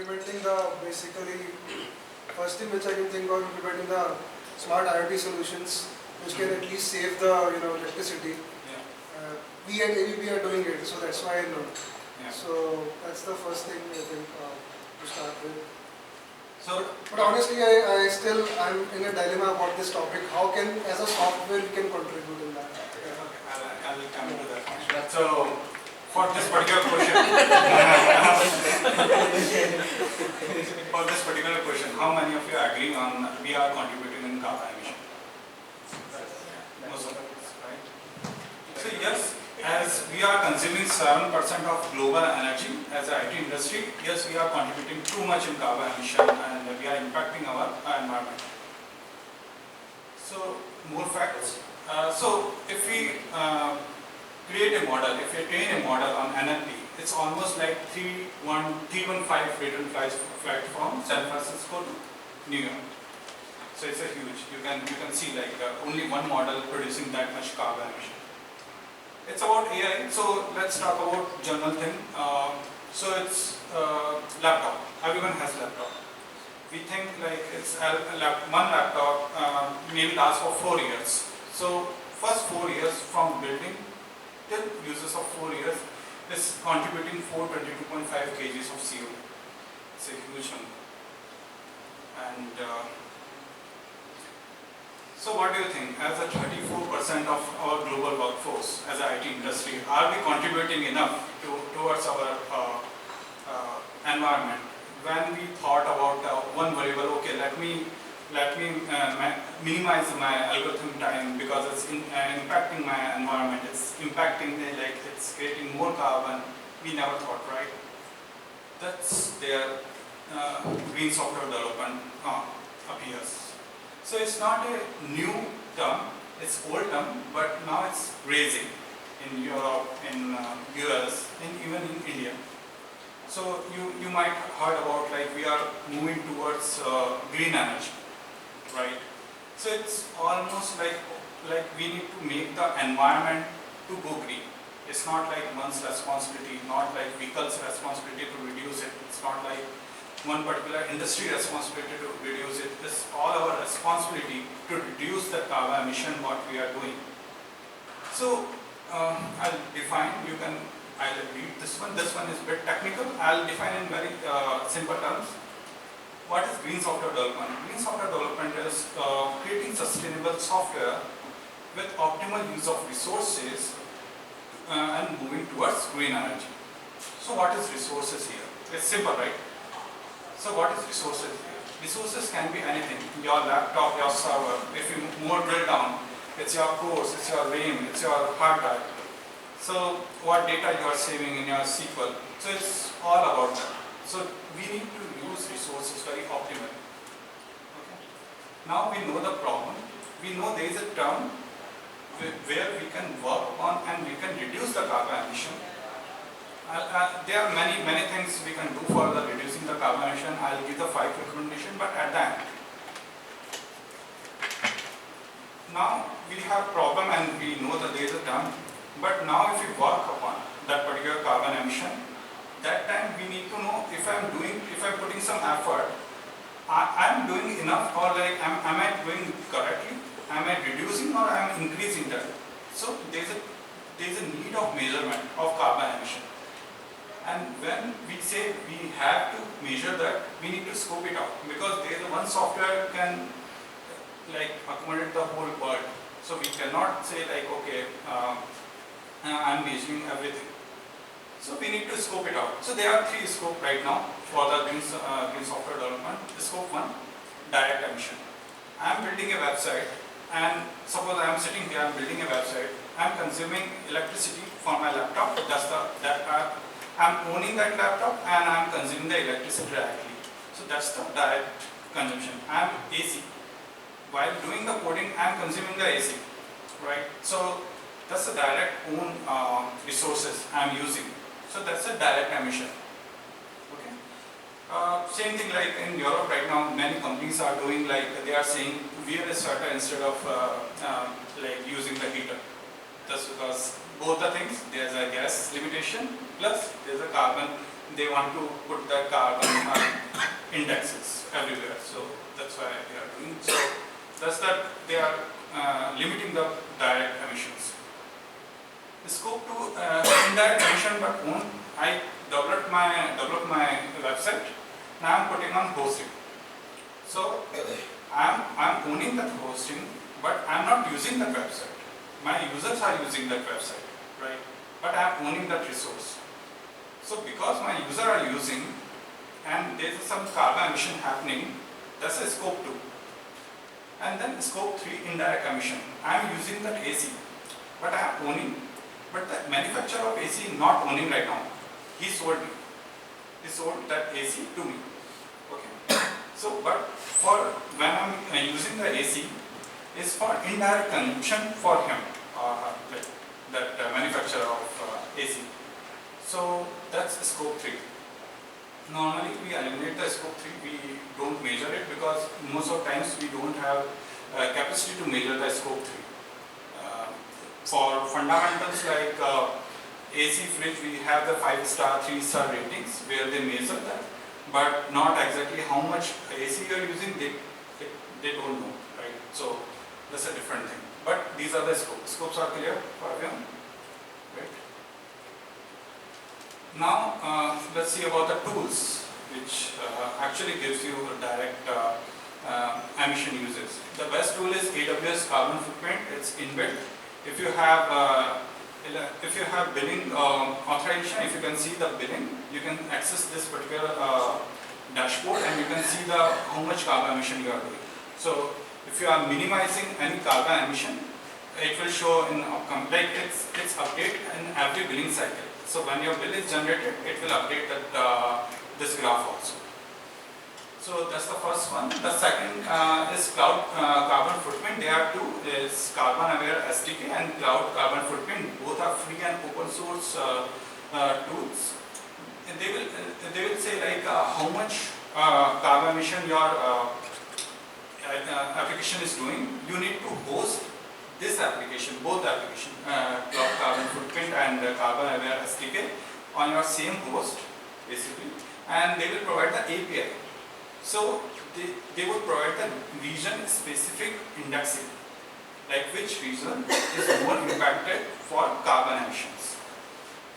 implementing the basically first thing which I can think of implementing the smart IoT solutions which can at least save the electricity. Yeah. We at ABB are doing it, so that's why I know. Yeah. So that's the first thing I think to start with. So, but honestly, I'm in a dilemma about this topic. How can, as a software, we can contribute in that? I will come to that. So, for this particular question, how many of you are agreeing on we are contributing in carbon emission? Most of us, right? So yes, as we are consuming 7% of global energy as an IT industry, yes, we are contributing too much in carbon emission and we are impacting our environment. So, more facts. So, if we create a model, if we train a model on NLP, it's almost like 315 return flight from San Francisco to New York. So it's a huge. You can see like only one model producing that much carbon emission. It's about AI. So let's talk about general thing. So it's laptop. Everyone has laptop. We think like it's one laptop maybe lasts for 4 years. So first 4 years from building till uses of 4 years is contributing 422.5 kgs of CO. It's a huge number. And so what do you think? As a 34% of our global workforce, as an IT industry, are we contributing enough towards our environment? When we thought about one variable, okay, let me minimize my algorithm time because it's impacting my environment, it's impacting it's creating more carbon. We never thought, right? That's their green software development appears. So it's not a new term, it's old term, but now it's raising in Europe, in US, and even in India. So you might have heard about like we are moving towards green energy. Right. So it's almost like we need to make the environment to go green. It's not like one's responsibility, not like vehicles' responsibility to reduce it. It's not like one particular industry responsibility to reduce it. It's all our responsibility to reduce the carbon emission what we are doing. So I'll define. You can either read this one. This one is a bit technical. I'll define in very simple terms. What is green software development? Green software development is creating sustainable software with optimal use of resources and moving towards green energy. So what is resources here? It's simple, right? So what is resources here? Resources can be anything. Your laptop, your server. If you more drill down, it's your cores, it's your RAM, it's your hard drive. So what data you are saving in your SQL. So it's all about that. So we need to use resources very optimally. Okay. Now we know the problem. We know there is a term where we can work on and we can reduce the carbon emission. There are many things we can do for the reducing the carbon emission. I'll give the 5 recommendations, but at the end. Now we have problem and we know that there is a term. But now if we work upon that particular carbon emission, that time we need to know if I'm putting some effort, I'm doing enough or like am I doing correctly? Am I reducing or am I increasing that? So there's a need of measurement of carbon emission. And when we say we have to measure that, we need to scope it out because there is one software can like accommodate the whole world. So we cannot say like okay, I'm measuring everything. So we need to scope it out. So there are 3 scopes right now for the green software development. Scope 1, direct emission. I am building a website and suppose I am sitting here, I am building a website. I am consuming electricity for my laptop. I am owning that laptop and I am consuming the electricity directly. So that's the direct consumption. I am AC. While doing the coding, I am consuming the AC. Right? So that's the direct own resources I am using. So that's a direct emission. Okay. Same thing like in Europe right now, many companies are doing like they are saying wear a sweater instead of like using the heater. That's because both the things, there's a gas limitation plus there's a carbon. They want to put the carbon indexes everywhere. So that's why they are doing. So that's that they are limiting the direct emissions. The scope to indirect emission, but I developed my website. Now I'm putting on hosting. So I'm owning that hosting, but I'm not using that website. My users are using that website, right? But I'm owning that resource. So because my users are using, and there's some carbon emission happening, that's a scope 2. And then scope 3, indirect emission. I'm using that AC, but I'm owning. But the manufacturer of AC is not owning right now. He sold me. He sold that AC to me. Okay. So, but for when I'm using the AC, is for indirect consumption for him, like that manufacturer of AC. So that's scope 3. Normally we eliminate the scope 3. We don't measure it because most of times we don't have capacity to measure the scope 3. For fundamentals like AC fridge, we have the 5-star, 3-star ratings where they measure that, but not exactly how much AC you are using, they don't know, right? So that's a different thing. But these are the scopes. Scopes are clear for everyone, right? Now let's see about the tools, which actually gives you direct emission uses. The best tool is AWS Carbon Footprint. It's inbuilt. If you have billing authorization, if you can see the billing, you can access this particular dashboard and you can see how much carbon emission you are doing. So if you are minimizing any carbon emission, it will show in like it's update in every billing cycle. So when your bill is generated, it will update that this graph also. So that's the first one. The second is cloud carbon footprint. There are two: is Carbon Aware SDK and Cloud Carbon Footprint. Both are free and open source tools. And they will say like how much carbon emission your application is doing. You need to host this application, both application, Cloud Carbon Footprint and Carbon Aware SDK, on your same host, basically, and they will provide the API. So they would provide the region-specific indexing, like which region is more impacted for carbon emissions.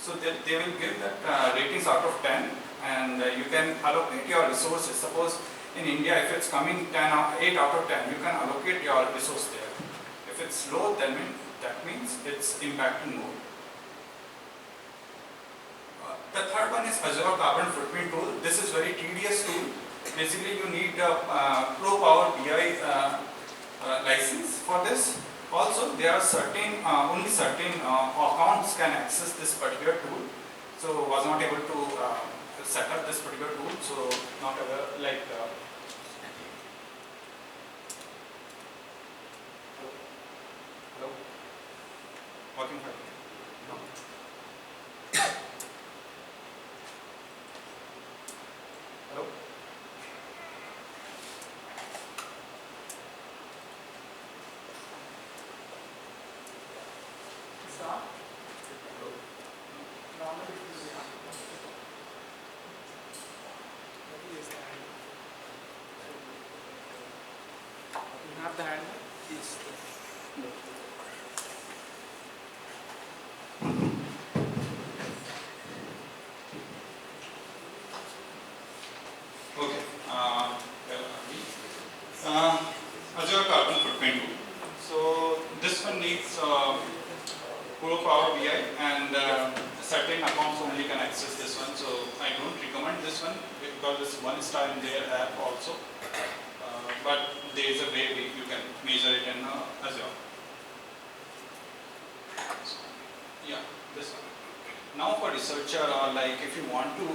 So they will give that ratings out of 10, and you can allocate your resources. Suppose in India, if it's coming 8 out of 10, you can allocate your resource there. If it's low, then that means it's impacting more. The third one is Azure Carbon Footprint tool. This is very tedious tool. Basically, you need a Pro Power BI license for this. Also, there are only certain accounts can access this particular tool. So, was not able to set up this particular tool. So, not aware like. Hello. Working fine. No. Hello. You have the hand? Yes. Okay. Azure Carbon Footprint tool. So this one needs Pro Power BI and certain accounts only can access this one. So I don't recommend this one because it's 1-star in their app also. But there is a way you can measure it in Azure. So, yeah, this one. Now for researcher or like if you want to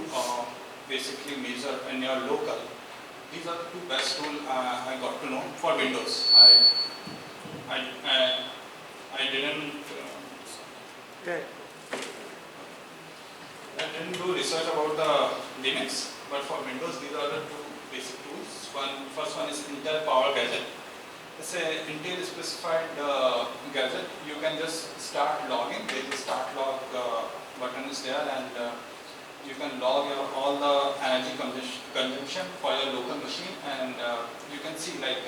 basically measure in your local, these are the two best tools I got to know for Windows. I didn't. I didn't do research about the Linux, but for Windows, these are the two basic tools. First one is Intel Power Gadget. It's an Intel specified gadget. You can just start logging. There is a start log button is there, and you can log all the energy consumption for your local like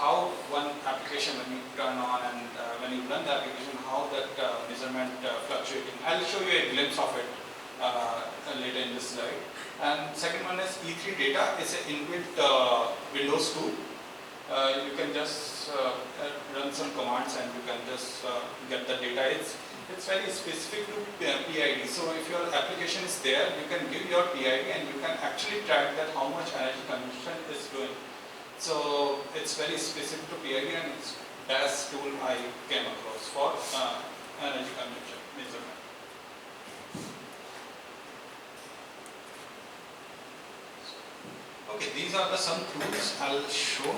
how one application, when you turn on and when you run the application, how that measurement fluctuating. I'll show you a glimpse of it later in this slide. And second one is E3 data. It's an inbuilt Windows tool. You can just run some commands and you can just get the data. It's very specific to PID. So if your application is there, you can give your PID and you can actually track that how much energy consumption is doing. So it's very specific to PID and it's the best tool I came across for energy consumption measurement. Okay, these are the some tools I'll show.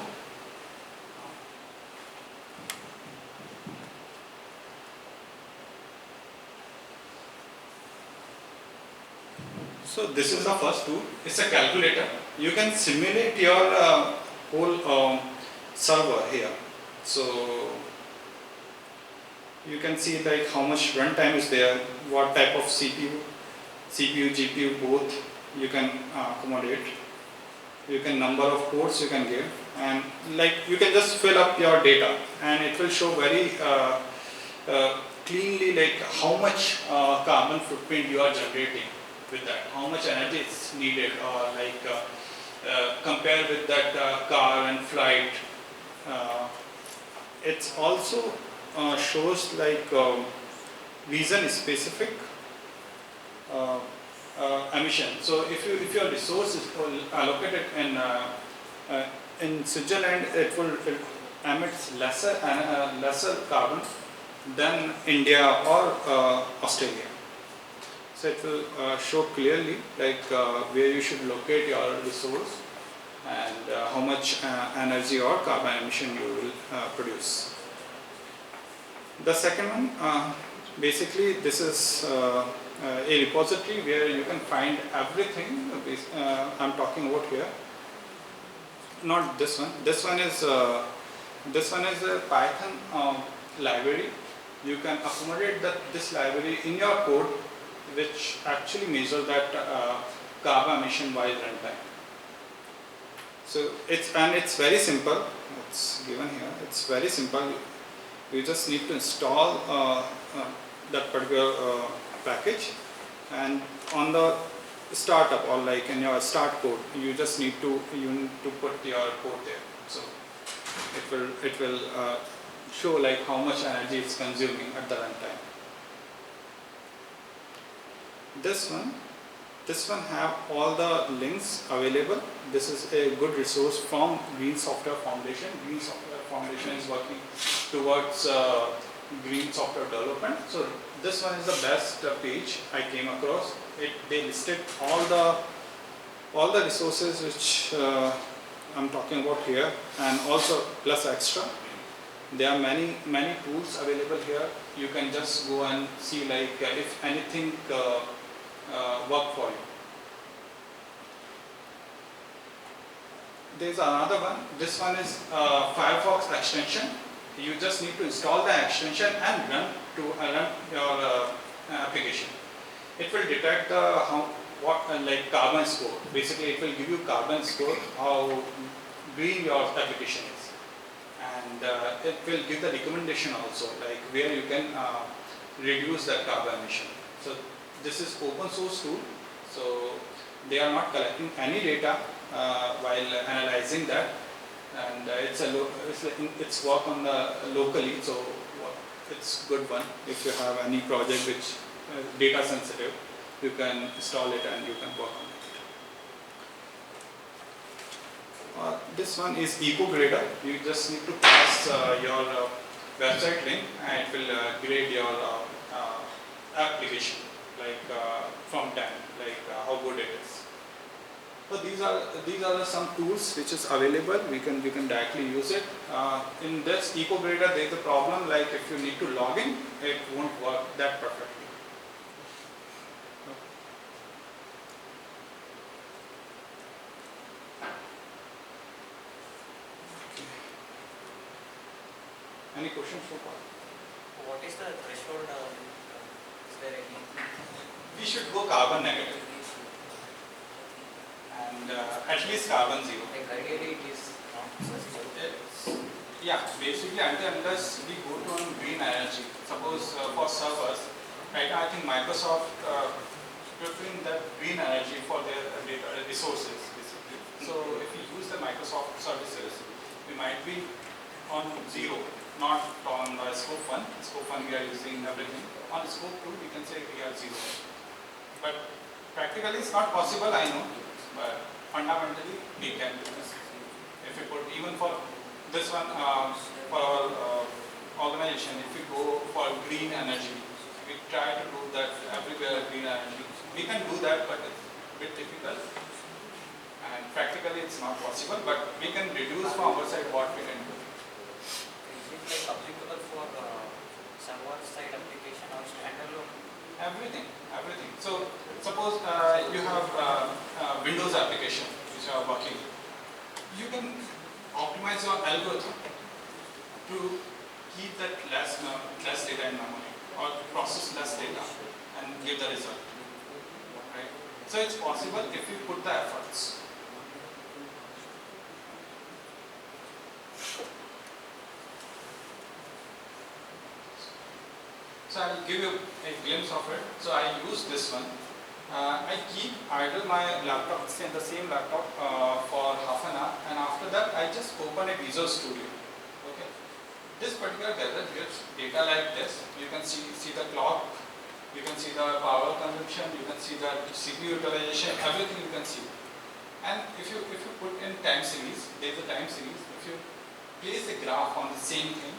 So this is the first tool. It's a calculator. You can simulate your whole server here. So you can see like how much runtime is there, what type of CPU, GPU both you can accommodate. You can number of ports you can give, and like you can just fill up your data and it will show very cleanly like how much carbon footprint you are generating with that, how much energy is needed, or like compare with that car and flight. It's also shows like region specific emission. So if your resource is allocated in Switzerland, it will emit lesser carbon than India or Australia. So it will show clearly like where you should locate your resource and how much energy or carbon emission you will produce. The second one, basically this is a repository where you can find everything. I'm talking about here. Not this one. This one is a Python library. You can accommodate this library in your code, which actually measures that carbon emission by runtime. So it's very simple. It's given here. It's very simple. You just need to install that particular package, and on the startup or like in your start code, you just need to put your code there. So it will show like how much energy it's consuming at the runtime. This one have all the links available. This is a good resource from Green Software Foundation. Green Software Foundation is working towards green software development. So this one is the best page I came across. They listed all the resources which I'm talking about here, and also plus extra. There are many tools available here. You can just go and see like if anything work for you. There's another one. This one is Firefox extension. You just need to install the extension and run your application. It will detect like carbon score. Basically, it will give you carbon score, how green your application is, and it will give the recommendation also, like where you can reduce that carbon emission. So this is open source tool. So they are not collecting any data while analyzing that. And it's work on the locally, so it's good one. If you have any project which data sensitive, you can install it and you can work on it. This one is EcoGrader. You just need to pass your website link and it will grade your application like from 10, like how good it is. So these are some tools which is available. We can directly use it. In this EcoGrader, there is a problem like if you need to log in, it won't work that perfectly. Okay. Any questions so far? What is the threshold? Is there any? We should go carbon negative. And at least carbon zero. Like ideally it is Yeah, basically unless we go to on green energy, suppose for servers, right now I think Microsoft preferring that green energy for their data resources basically. So if we use the Microsoft services, we might be on zero, not on scope 1. Scope 1 we are using everything. On scope 2 we can say we are zero. But practically it's not possible, I know, but fundamentally we can do this. If we put even for this one, for our organization, if we go for green energy, we try to do that everywhere green energy. We can do that, but it's a bit difficult. And practically it's not possible, but we can reduce from our side what we can do. Is it like applicable for server side application or standalone? Everything. So suppose you have Windows application which are working. You can optimize your algorithm to keep that less data in memory or process less data and give the result. Right? So it's possible if you put the efforts. So I will give you a glimpse of it. So I use this one. I keep idle my laptop, the same laptop for half an hour, and after that I just open a Visual Studio. Okay. This particular gadget gives data like this. You can see the clock, you can see the power consumption, you can see the CPU utilization, everything you can see. And if you put in time series, there is a time series. If you place a graph on the same thing,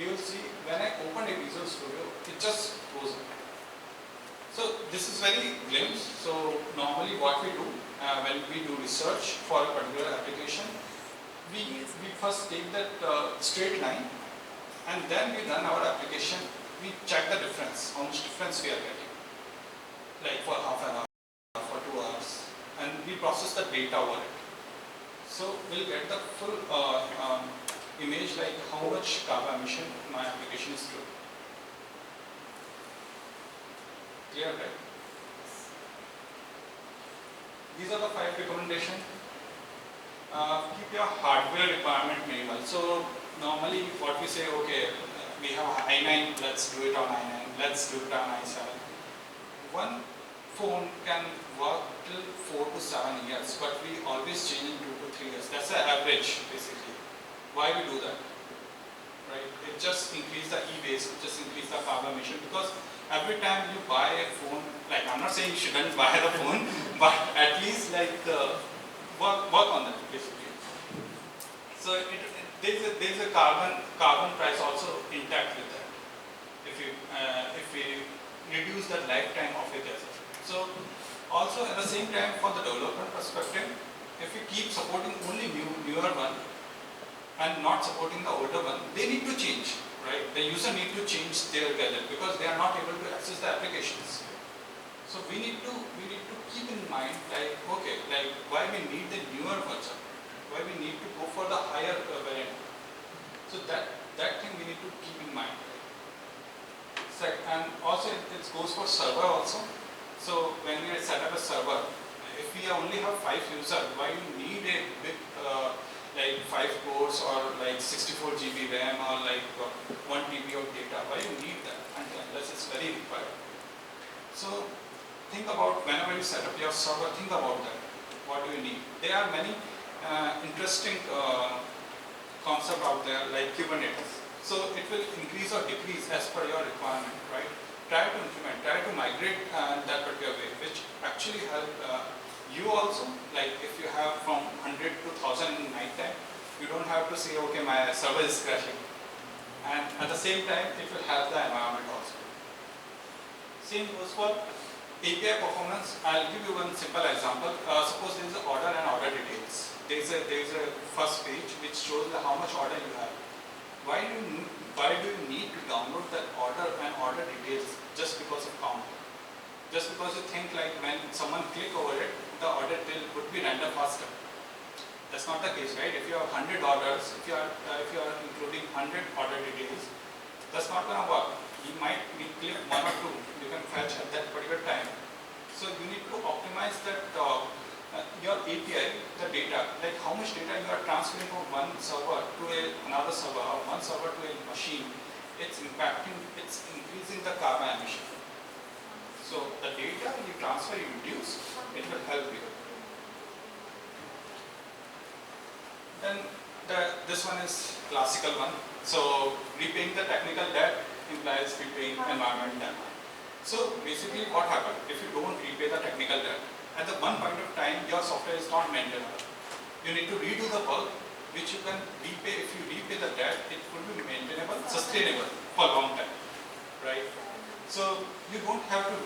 you will see when I open a Visual Studio, it just goes up. So this is very glimpse. So normally what we do when we do research for a particular application, we first take that straight line and then we run our application. We check the difference, how much difference we are getting. Like for half an hour, for 2 hours, and we process the data over it. So we'll get the full image like how much carbon emission my application is doing. Clear, right? These are the 5 recommendations. Keep your hardware requirement minimal. So normally what we say, okay, we have i9, let's do it on i9, let's do it on i7. One phone can work till 4 to 7 years, but we always change in 2 to 3 years. That's the average basically. Why we do that? Right? It just increase the e-waste, it just increase the carbon emission, because every time you buy a phone, like I'm not saying you shouldn't buy the phone, but at least like work on that basically. So there's a carbon price also intact with that. If we reduce the lifetime of a gadget. So also at the same time for the development perspective, if we keep supporting only newer one and not supporting the older one, they need to change, right? The user need to change their gadget because they are not able to access the applications. So we need to keep in mind like, okay, like why we need the newer version, why we need to go for the higher variant. So that thing we need to keep in mind. Right? And also it goes for server also. So when we set up a server, if we only have 5 users, why we need a big like 5 cores or like 64 GB RAM or like 1 TB of data? Why you need that unless it's very required? So think about whenever you set up your server, think about that. What do you need? There are many interesting concepts out there like Kubernetes. So it will increase or decrease as per your requirement, right? Try to implement, try to migrate that particular way, which actually help you also. Like if you have from 100 to 1000 in night time, you don't have to say, okay, my server is crashing. And at the same time, it will help the environment also. Same goes for API performance. I'll give you one simple example. Suppose there is an order and order details. There is a first page which shows how much order you have. Why do you need to download that order and order details just because of count? Just because you think like when someone click over it, the order detail would be rendered faster. That's not the case, right? If you have 100 orders, if you are including 100 order details, that's not going to work. You might click 1 or 2. You can fetch at that particular time. So you need to optimize that your API, the data, like how much data you are transferring from one server to another server or one server to a machine, it's increasing the carbon emission. So the data you transfer, you reduce, it will help you. Then this one is classical one. So repaying the technical debt implies repaying environmental debt. So basically what happens if you don't repay the technical debt? At the one point of time, your software is not maintainable. You need to redo the work, which you can repay. If you repay the debt, it will be maintainable, sustainable for a long time, right? So you don't have to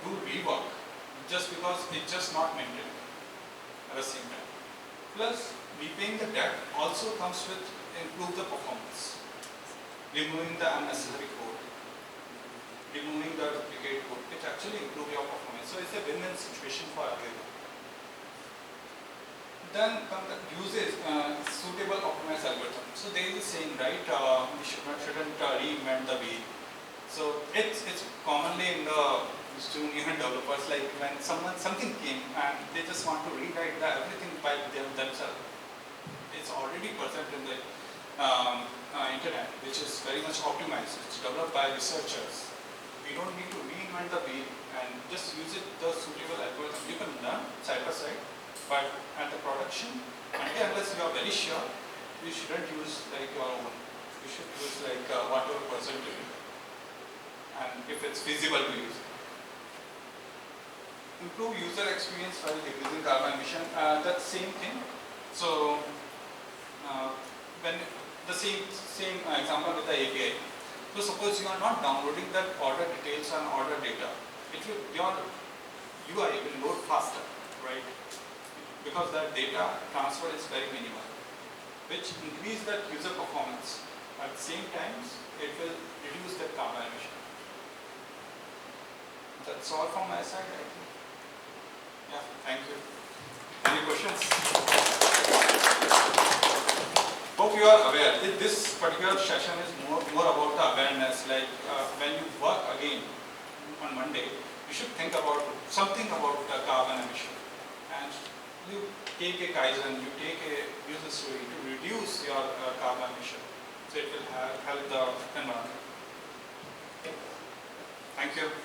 do rework just because it's just not maintainable at the same time. Plus, repaying the debt also comes with improve the performance, removing the unnecessary code, removing the duplicate code. It actually improves your performance. So it's a win-win situation for everyone. Then come the usage, suitable optimized algorithm. So there is a saying, right? We shouldn't reinvent the wheel. So it's commonly in the junior developers, like when something came and they just want to rewrite everything by themselves. It's already present in the internet, which is very much optimized. It's developed by researchers. We don't need to reinvent the wheel and just use the suitable algorithm. You can learn side by side, but at the production, unless you are very sure, you shouldn't use like your own. You should use like whatever person to do, and if it's feasible to use. Improve user experience while decreasing carbon emission. That's same thing. So when the same example with the API. So suppose you are not downloading that order details and order data, your UI will load faster, right? Because that data transfer is very minimal, which increase that user performance. At the same time, it will reduce the carbon emission. That's all from my side, I think. Yeah, thank you. Any questions? Hope you are aware. This particular session is more about the awareness. Like when you work again on Monday, you should think about something about the carbon emission, and you take a Kaizen, you take a user story to reduce your carbon emission. So it will help the environment. Okay. Thank you.